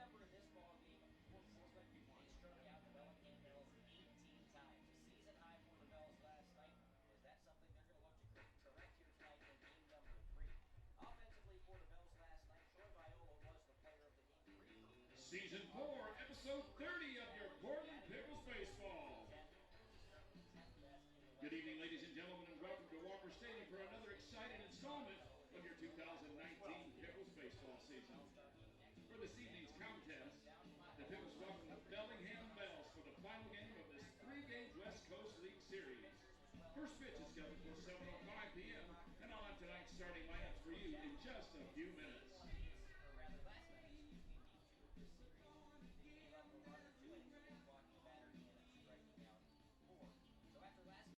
number in this ball game, 441. They struck out the Bellingham Bells 18 times. A season high for the Bells last night. Is that something they're going to look to correct here tonight in game number 3? Offensively for the Bells last night, Troy Viola was the player of the game. Season 4, episode 30 of your Portland Pickles Baseball. Good evening, ladies and gentlemen, and welcome to Walker Stadium for another exciting installment of your 2019 Pickles Baseball season. For this evening's contest, the Pickles welcome the Bellingham Bells for the final game of this 3-game West Coast League Series. First pitch is scheduled for 7:05 p.m. and I'll have tonight's starting lineups for you in just a few minutes. So after last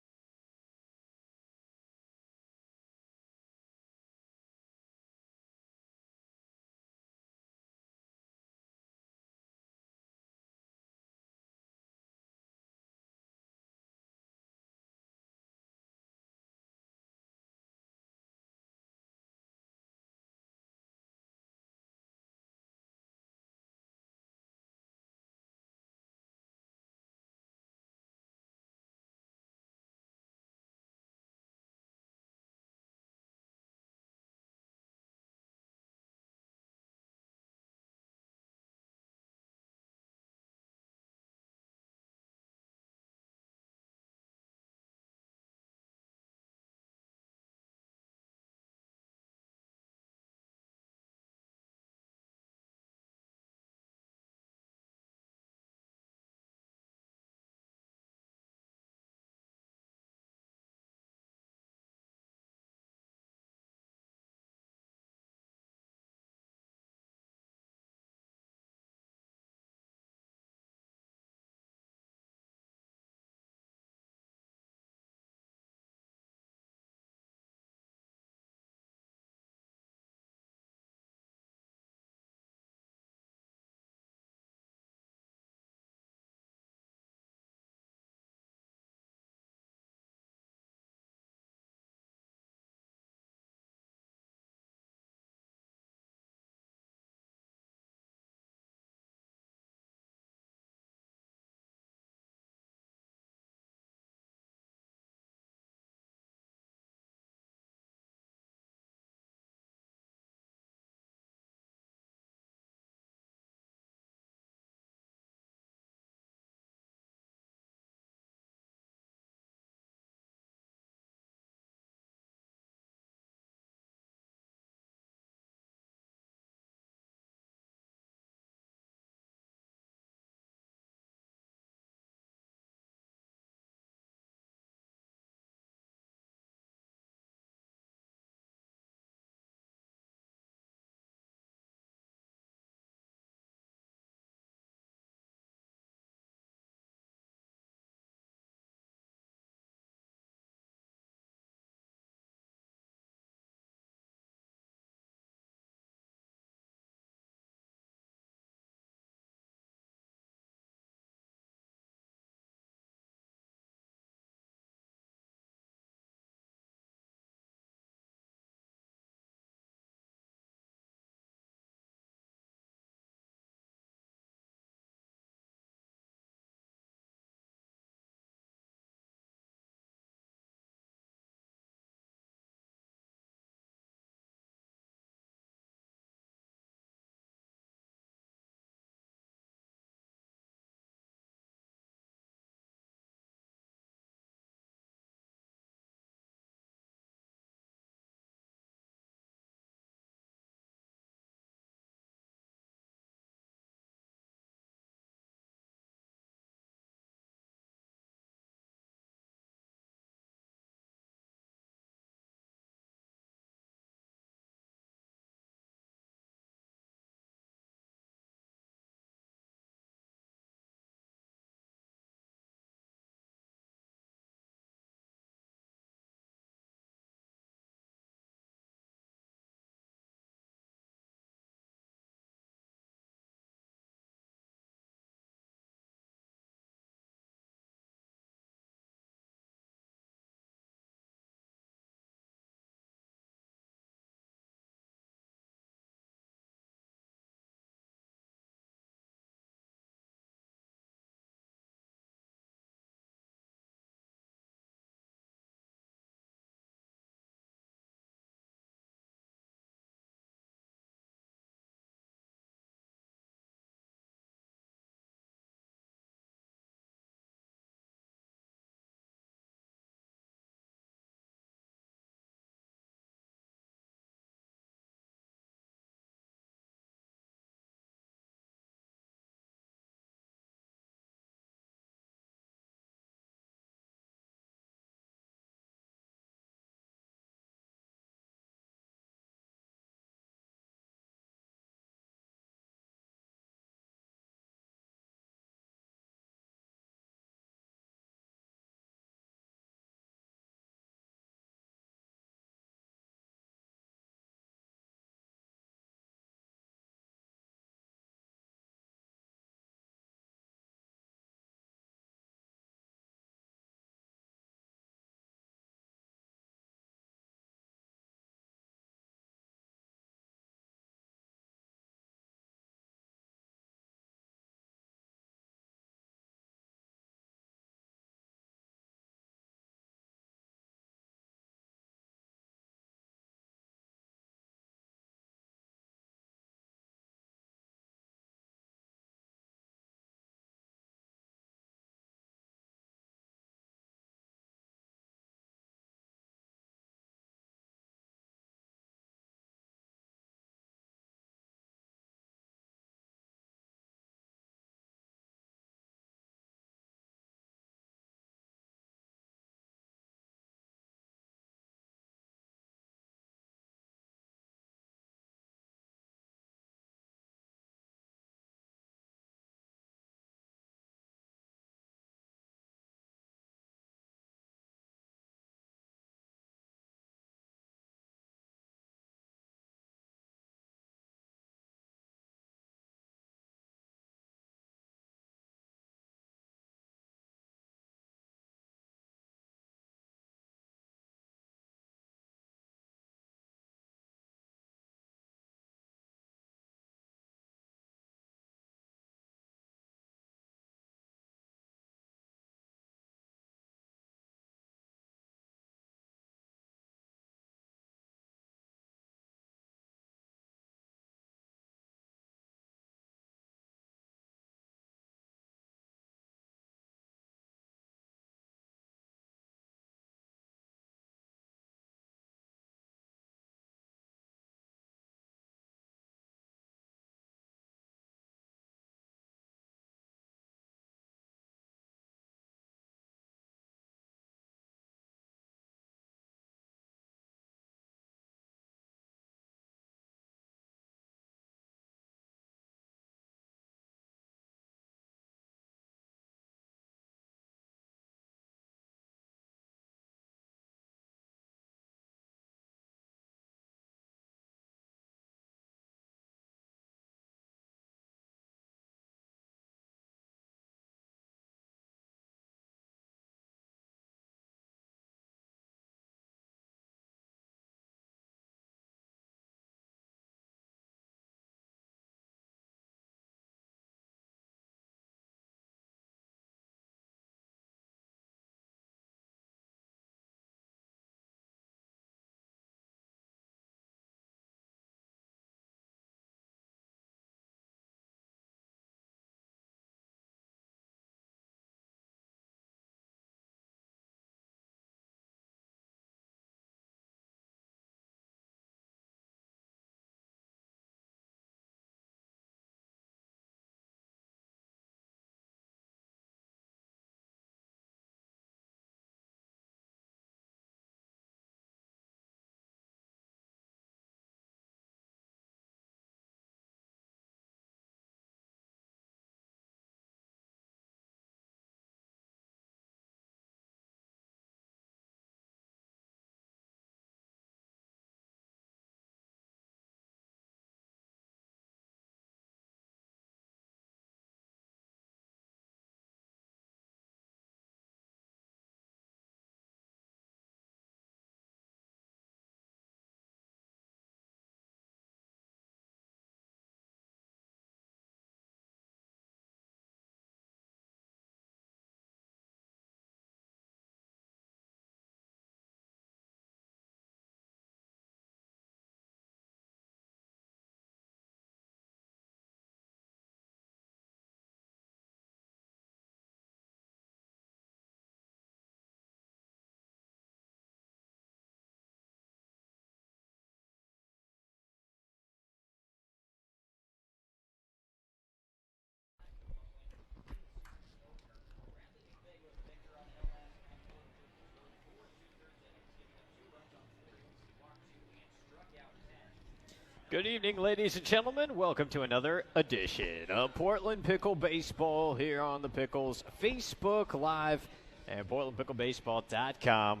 Good evening, ladies and gentlemen. Welcome to another edition of Portland Pickle Baseball here on the Pickles Facebook Live and PortlandPickleBaseball.com.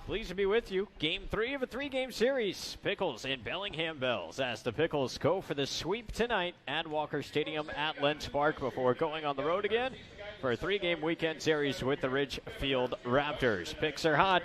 Pleased to be with you. Game 3 of a 3-game series. Pickles and Bellingham Bells as the Pickles go for the sweep tonight at Walker Stadium at Lentz Park before going on the road again for a 3-game weekend series with the Ridgefield Raptors. Picks are hot.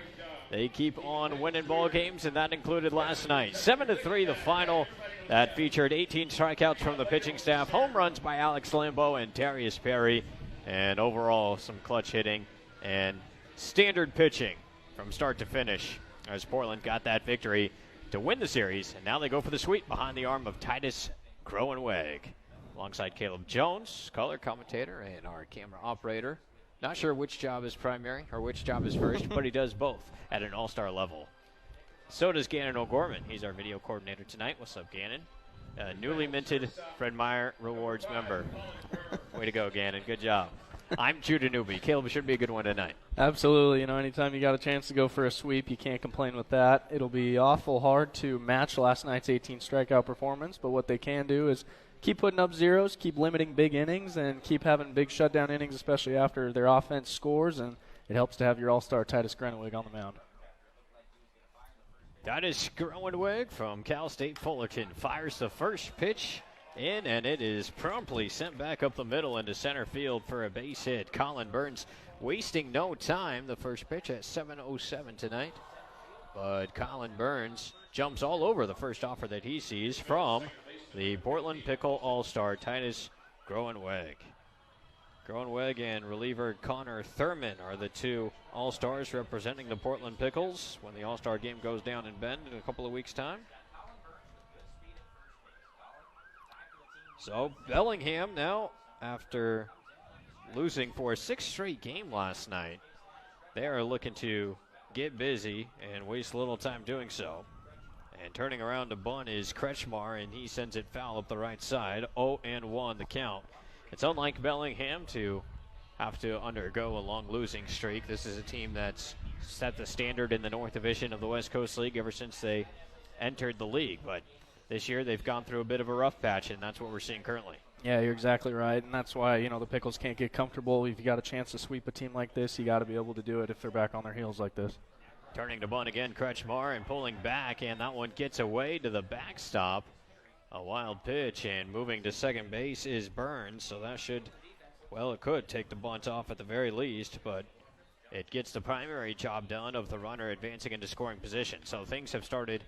They keep on winning ball games, and that included last night. 7-3 the final. That featured 18 strikeouts from the pitching staff, home runs by Alex Lambeau and Darius Perry, and overall some clutch hitting and standard pitching from start to finish as Portland got that victory to win the series, and now they go for the sweep behind the arm of Titus Groenweg. Alongside Caleb Jones, color commentator and our camera operator. Not sure which job is primary or which job is first, but he does both at an all-star level. So does Gannon O'Gorman. He's our video coordinator tonight. What's up, Gannon? Newly minted Fred Meyer Rewards member. Way to go, Gannon. Good job. I'm Judah Newby. Caleb, it should be a good one tonight. Absolutely. You know, anytime you got a chance to go for a sweep, you can't complain with that. It'll be awful hard to match last night's 18 strikeout performance, but what they can do is keep putting up zeros, keep limiting big innings, and keep having big shutdown innings, especially after their offense scores, and it helps to have your all-star Titus Groenweg on the mound. Titus Groenweg from Cal State Fullerton fires the first pitch in, and it is promptly sent back up the middle into center field for a base hit. Colin Burns wasting no time. The first pitch at 7:07 tonight. But Colin Burns jumps all over the first offer that he sees from the Portland Pickle All-Star Titus Groenweg. Groenweg and reliever Connor Thurman are the two All-Stars representing the Portland Pickles when the All-Star game goes down in Bend in a couple of weeks' time. So Bellingham now, after losing for a 6th straight game last night, they are looking to get busy and waste little time doing so. And turning around to bunt is Kretschmar, and he sends it foul up the right side. 0-1 the count. It's unlike Bellingham to have to undergo a long losing streak. This is a team that's set the standard in the North Division of the West Coast League ever since they entered the league. But this year they've gone through a bit of a rough patch, and that's what we're seeing currently. Yeah, you're exactly right, and that's why, you know, the Pickles can't get comfortable. If you got a chance to sweep a team like this, you got to be able to do it if they're back on their heels like this. Turning to bunt again, Kretschmar, and pulling back, and that one gets away to the backstop. A wild pitch, and moving to second base is Burns, so that should, well, it could take the bunt off at the very least, but it gets the primary job done of the runner advancing into scoring position. So things have started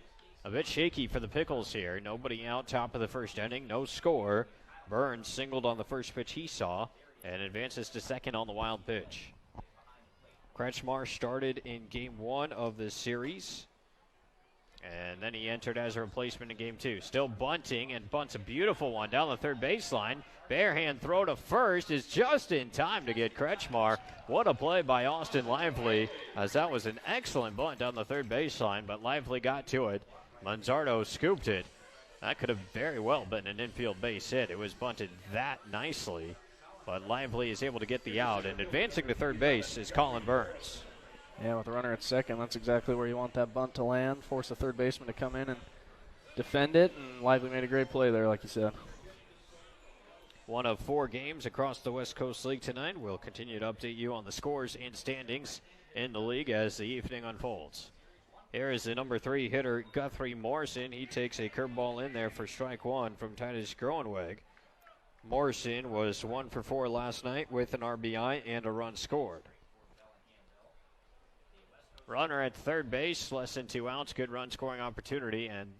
a bit shaky for the Pickles here. Nobody out, top of the first inning, no score. Burns singled on the first pitch he saw and advances to second on the wild pitch. Kretschmar started in Game 1 of this series, and then he entered as a replacement in Game 2. Still bunting, and bunts a beautiful one down the third baseline. Barehand throw to first is just in time to get Kretschmar. What a play by Austin Lively, as that was an excellent bunt down the third baseline, but Lively got to it. Manzardo scooped it. That could have very well been an infield base hit. It was bunted that nicely, but Lively is able to get the out, and advancing to third base is Colin Burns. Yeah, with the runner at second, that's exactly where you want that bunt to land, force the third baseman to come in and defend it, and Lively made a great play there, like you said. One of 4 games across the West Coast League tonight. We'll continue to update you on the scores and standings in the league as the evening unfolds. Here is the number 3 hitter, Guthrie Morrison. He takes a curveball in there for strike 1 from Titus Groenweg. Morrison was 1 for 4 last night with an RBI and a run scored. Runner at third base, less than 2 outs, good run scoring opportunity, and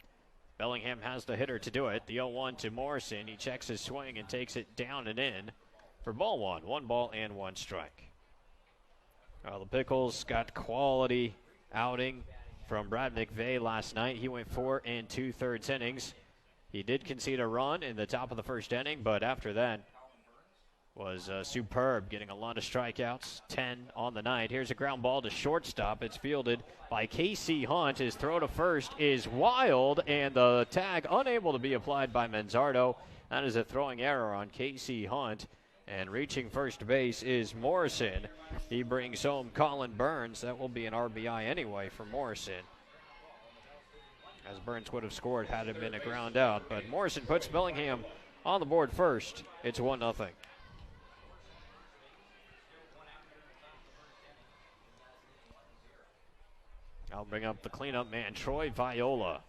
Bellingham has the hitter to do it. The 0-1 to Morrison. He checks his swing and takes it down and in for ball 1. 1 ball and 1 strike. Well, the Pickles got quality outing from Brad McVeigh last night. He went 4 2/3 innings. He did concede a run in the top of the first inning, but after that was superb, getting a lot of strikeouts, 10 on the night. Here's a ground ball to shortstop. It's fielded by Casey Hunt. His throw to first is wild, and the tag unable to be applied by Manzardo. That is a throwing error on Casey Hunt. And reaching first base is Morrison. He brings home Colin Burns. That will be an RBI anyway for Morrison. as Burns would have scored had it been a ground out. But Morrison puts Bellingham on the board first. It's 1-0. I'll bring up the cleanup man, Troy Viola.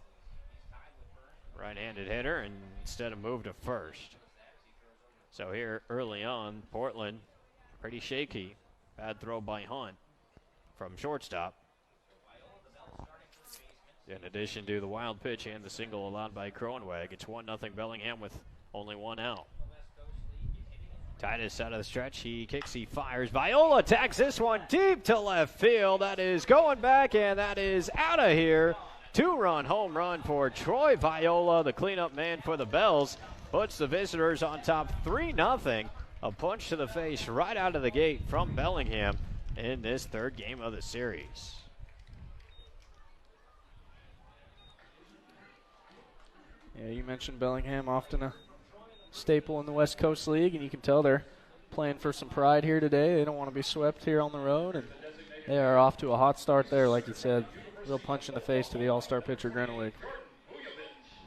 Right-handed hitter, and instead of move to first. So here early on, Portland pretty shaky. Bad throw by Hunt from shortstop. In addition to the wild pitch and the single allowed by Cronenweg, it's 1-0 Bellingham with only one out. Titus out of the stretch. He kicks, he fires. Viola tags this one deep to left field. That is going back, and that is out of here. 2-run home run for Troy Viola, the cleanup man for the Bells. Puts the visitors on top 3-0. A punch to the face right out of the gate from Bellingham in this third game of the series. Yeah, you mentioned Bellingham, often a staple in the West Coast League, and you can tell they're playing for some pride here today. They don't want to be swept here on the road, and they are off to a hot start there, like you said. Real punch in the face to the all-star pitcher, Grenowig.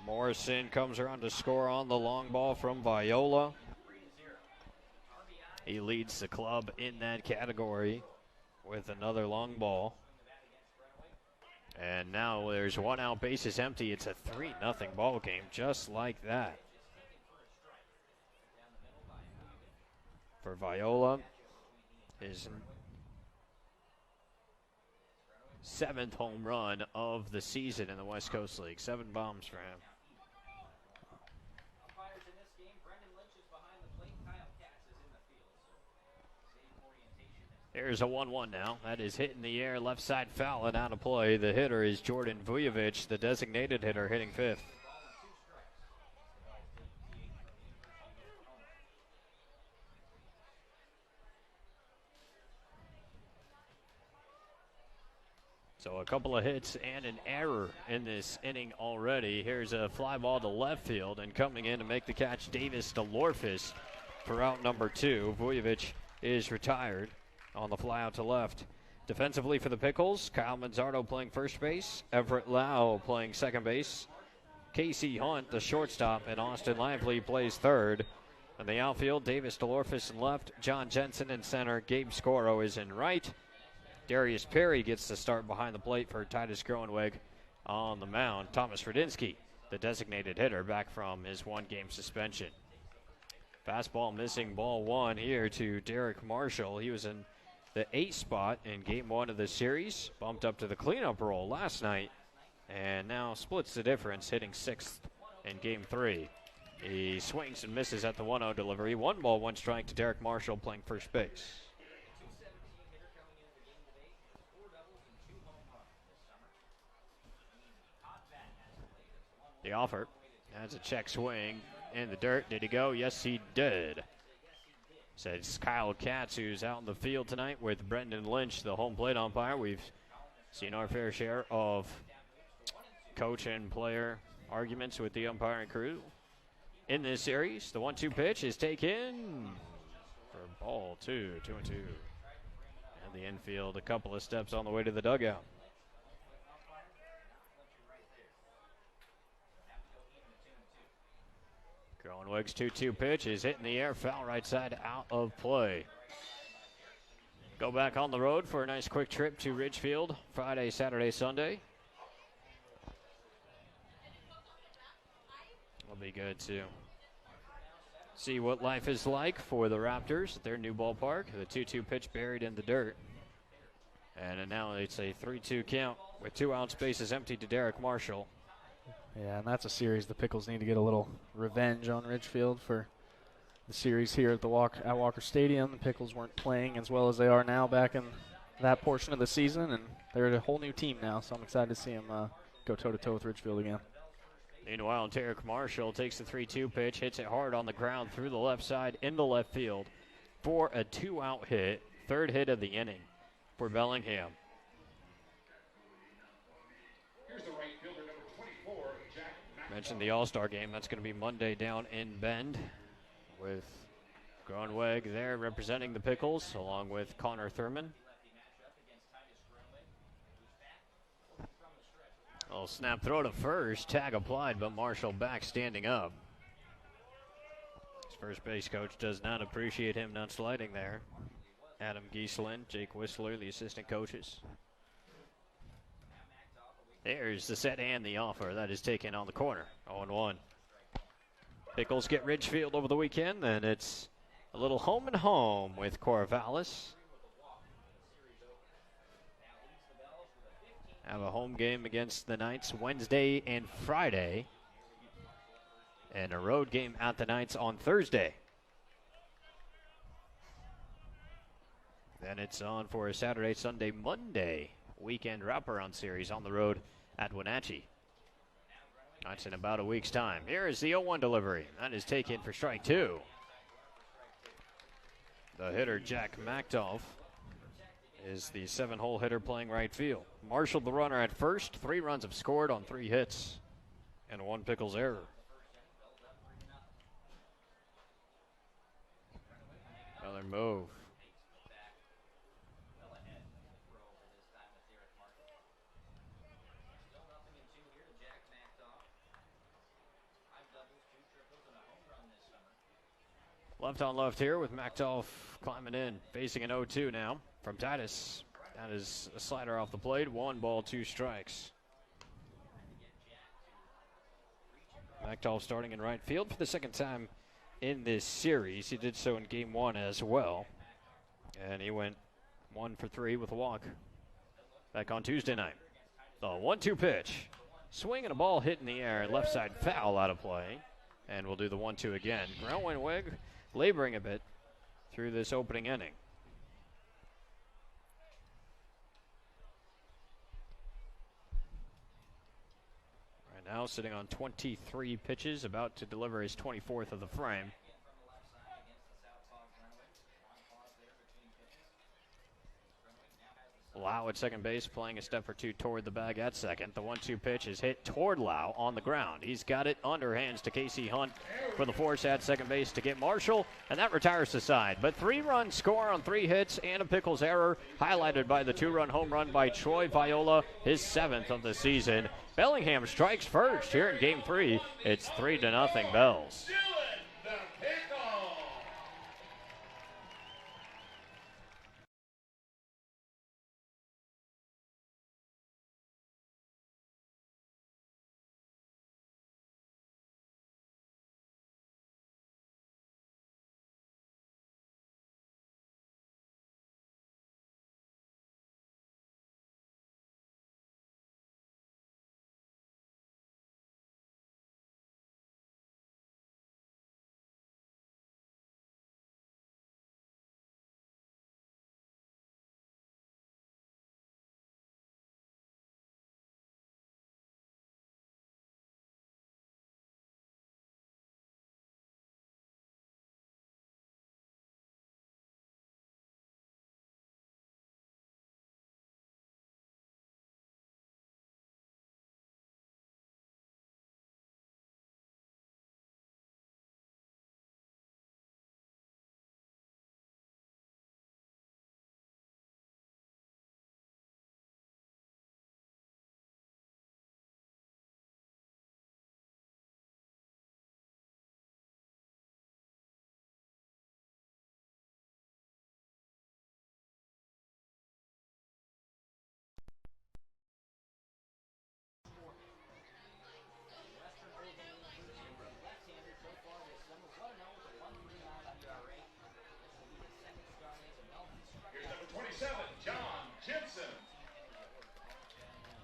Morrison comes around to score on the long ball from Viola. He leads the club in that category with another long ball. And now there's one out, bases empty. It's a 3-0 ball game, just like that. For Viola, his 7th home run of the season in the West Coast League. 7 bombs for him. There's a 1-1 now. That is hit in the air, left side foul and out of play. The hitter is Jordan Vujovic, the designated hitter, hitting 5th. So a couple of hits and an error in this inning already. Here's a fly ball to left field, and coming in to make the catch, Davis DeLorfis for out number 2. Vujovic is retired on the fly out to left. Defensively for the Pickles, Kyle Manzardo playing first base, Everett Lau playing second base, Casey Hunt, the shortstop, and Austin Lively plays third. In the outfield, Davis DeLorfis in left, John Jensen in center, Gabe Scoro is in right. Darius Perry gets the start behind the plate for Titus Groenweg on the mound. Thomas Radinsky, the designated hitter, back from his 1-game suspension. Fastball missing, ball 1 here to Derek Marshall. He was in the 8th spot in game 1 of the series, bumped up to the cleanup role last night, and now splits the difference, hitting 6th in game 3. He swings and misses at the 1-0 delivery. 1 ball, 1 strike to Derek Marshall playing first base. The offer has a check swing in the dirt. Did he go? Yes, he did. Says Kyle Katz, who's out in the field tonight with Brendan Lynch, the home plate umpire. We've seen our fair share of coach and player arguments with the umpiring crew in this series. The 1-2 pitch is taken for ball 2, 2-2. And the infield a couple of steps on the way to the dugout. Groenweg's 2-2 pitch is hit in the air, foul right side, out of play. Go back on the road for a nice quick trip to Ridgefield Friday, Saturday, Sunday. It'll be good to see what life is like for the Raptors at their new ballpark. The 2-2 pitch buried in the dirt. And now it's a 3-2 count with 2 outs, bases empty to Derek Marshall. Yeah, and that's a series the Pickles need to get a little revenge on Ridgefield for the series here at Walker Stadium. The Pickles weren't playing as well as they are now back in that portion of the season, and they're a whole new team now, so I'm excited to see them go toe-to-toe with Ridgefield again. Meanwhile, Derek Marshall takes the 3-2 pitch, hits it hard on the ground through the left side into left field for a 2-out hit, 3rd hit of the inning for Bellingham. Mentioned the All-Star game. That's going to be Monday down in Bend with Groenweg there representing the Pickles along with Connor Thurman. Oh, snap throw to first. Tag applied, but Marshall back standing up. His first base coach does not appreciate him not sliding there. Adam Gieslin, Jake Whistler, the assistant coaches. There's the set and the offer. That is taken on the corner. 0-1. Pickles get Ridgefield over the weekend, and it's a little home and home with Corvallis. Have a home game against the Knights Wednesday and Friday, and a road game at the Knights on Thursday. Then it's on for a Saturday, Sunday, Monday weekend wraparound series on the road at Wenatchee. That's in about a week's time. Here is the 0-1 delivery. That is taken for strike two. The hitter, Jack Macdoff, is the 7-hole hitter playing right field. Marshall, the runner at first. 3 runs have scored on 3 hits and 1 Pickles error. Another move. Left on left here with Macdoff climbing in, facing an 0-2 now from Titus. That is a slider off the plate. 1 ball, 2 strikes. Macdoff starting in right field for the second time in this series. He did so in game 1 as well. And he went 1 for 3 with a walk back on Tuesday night. The 1-2 pitch. Swing and a ball hit in the air. Left side foul out of play. And we'll do the 1-2 again. Groenweg laboring a bit through this opening inning. Right now sitting on 23 pitches, about to deliver his 24th of the frame. Lau at second base, playing a step or two toward the bag at second. The 1-2 pitch is hit toward Lau on the ground. He's got it underhands to Casey Hunt for the force at second base to get Marshall, and that retires the side. But 3-run score on 3 hits and a Pickles error, highlighted by the 2-run home run by Troy Viola, his 7th of the season. Bellingham strikes first here in game 3. It's 3-0 Bells.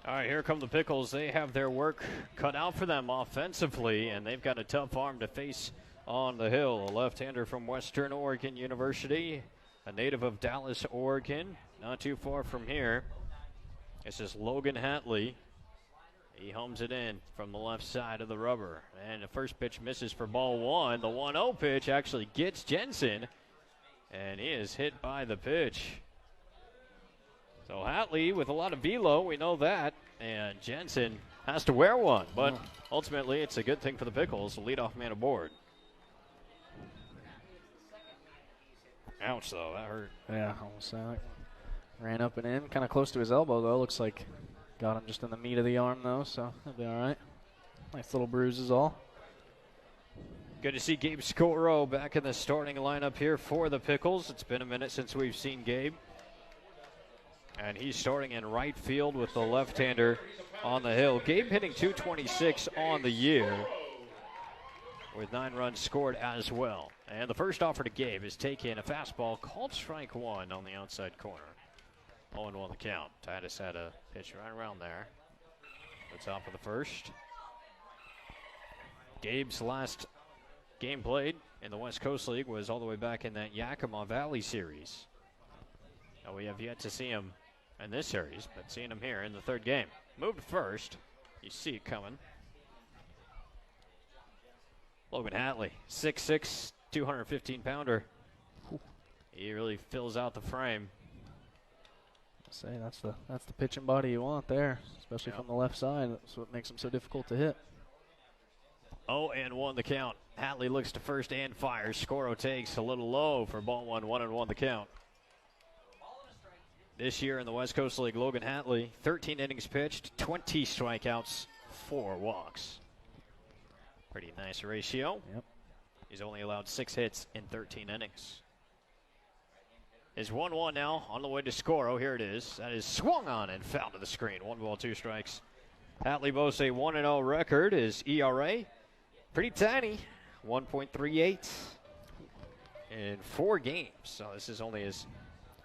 All right, here come the Pickles. They have their work cut out for them offensively, and they've got a tough arm to face on the hill. A left-hander from Western Oregon University, a native of Dallas, Oregon, not too far from here. This is Logan Hatley. He hums it in from the left side of the rubber. And the first pitch misses for ball 1. The 1-0 pitch actually gets Jensen, and he is hit by the pitch. So Hatley with a lot of velo, we know that, and Jensen has to wear one, but ultimately it's a good thing for the Pickles, leadoff man aboard. Ouch, though, that hurt. Yeah, almost ran up and in, kind of close to his elbow, though. Looks like Got him just in the meat of the arm, though, so he'll be all right. Nice little bruises all. Good to see Gabe Scoro back in the starting lineup here for the Pickles. It's been a minute since we've seen Gabe. And he's starting in right field with the left-hander on the hill. Gabe hitting .226 on the year with 9 runs scored as well. And the first offer to Gabe is taking a fastball called strike one on the outside corner. 0-1 the count. Titus had a pitch right around there. The top of the first. Gabe's last game played in the West Coast League was all the way back in that Yakima Valley series. Now we have yet to see him in this series, but seeing him here in the third game. Moved first. You see it coming. Logan Hatley, 6'6", 215-pounder. He really fills out the frame. Say that's the pitching body you want there, especially from the left side. That's what makes him so difficult to hit. 0-1 the count. Hatley looks to first and fires. Scoro takes a little low for ball one. 1-1 the count. This year in the West Coast League, Logan Hatley, 13 innings pitched, 20 strikeouts, 4 walks. Pretty nice ratio. Yep. He's only allowed 6 hits in 13 innings. Is 1-1 now on the way to Scoro. Here it is. That is swung on and foul to the screen. 1 ball, 2 strikes. Hatley boasts a 1-0 record. His ERA, pretty tiny, 1.38 in 4 games. So this is only his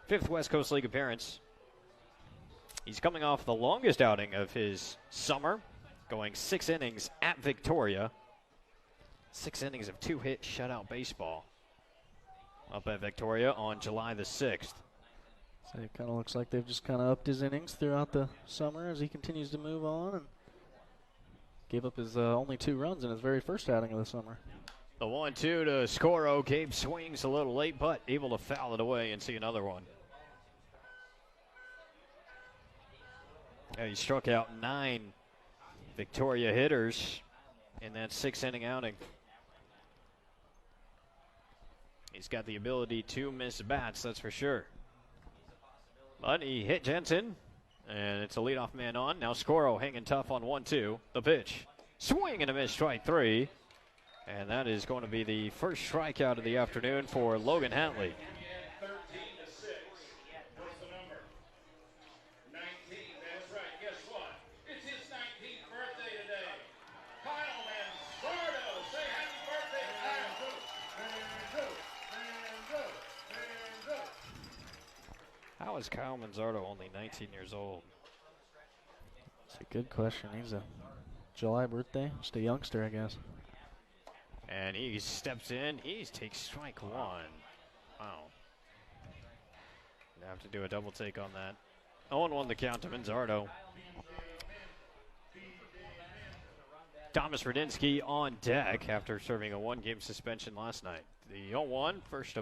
5th West Coast League appearance. He's coming off the longest outing of his summer, going 6 innings at Victoria. 6 innings of 2-hit shutout baseball up at Victoria on July the 6th. So it kind of looks like they've just kind of upped his innings throughout the summer as he continues to move on and gave up his only 2 runs in his very first outing of the summer. The 1-2 to Scoro. Gabe swings a little late, but able to foul it away and see another one. He struck out 9 Victoria hitters in that 6-inning outing. He's got the ability to miss bats, that's for sure. But he hit Jensen, and it's a leadoff man on. Now Scoro hanging tough on 1-2. The pitch. Swing and a miss, strike 3. And that is going to be the first strikeout of the afternoon for Logan Hatley. 13-6. What's the number? 19. That's right. Guess what? It's his 19th birthday today. Kyle Manzardo. Say happy birthday, Kyle. How is Kyle Manzardo only 19 years old? That's a good question. He's a July birthday, just a youngster, I guess. And he steps in. He takes strike 1. Wow. Gonna have to do a double take on that. 0-1 the count to Manzardo. Thomas Radinsky on deck after serving a 1-game suspension last night. The 0-1 first